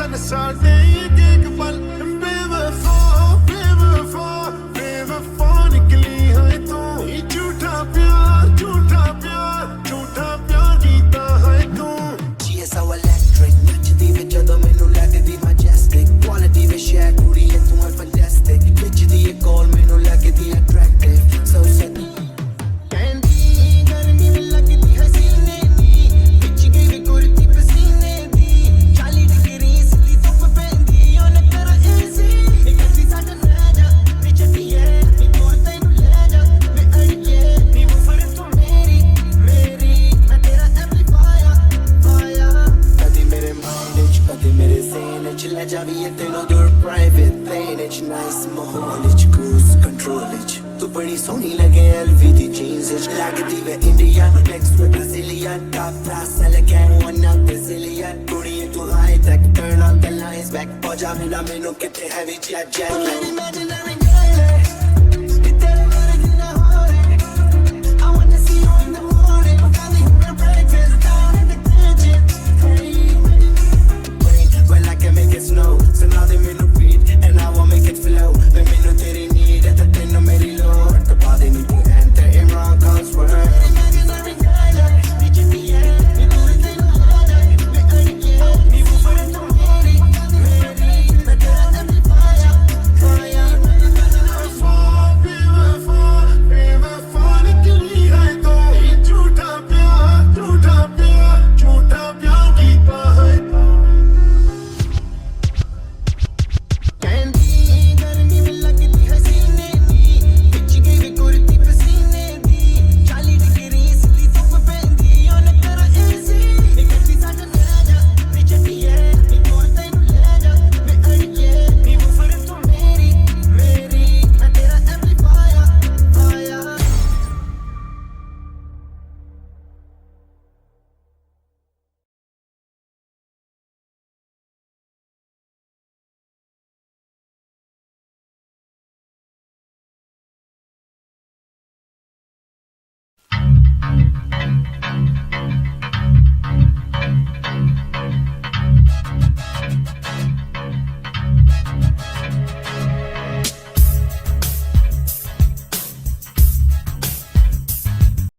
सन साडे एक पल बेवफा बेवफा बेवफा निकली है तू झूठा प्यार झूठा प्यार झूठा प्यार जीता है तू She is so electric, नचदी वे जदों मैनू लगदी majestic, quality वे share कुड़ी है तू है fantastic, खिचदी है call मैनू लगदी attractive, so sick. कहंदी गर्मी में लगदी हसीने दी, खिच गई वे कुर्ती पसीने दी, 40 डिग्री सीधी धुप पैंदी, ओ न कर easy, एक गड्डी साडे ले जा, वे चट्टिए, नी दूर तैनू ले जा, वे अड़िए, नी वो फिर तू मेरी, मैं तेरा amplifier, fire. कदी मेरे mind विच, कदी मेरे zen विच, ले जावी ये तैनू दूर private plane विच, nice माहौल विच, cruise control विच, तू बड़ी सोहनी लगे LV दी jeans विच, लगदी वे Indian, next with Brazilian, top class elegant, one of Brazilian, कुड़ी तू high tech, turn on the lights back, पहुंचा मिला मैनू किते heavy jet. Imaginary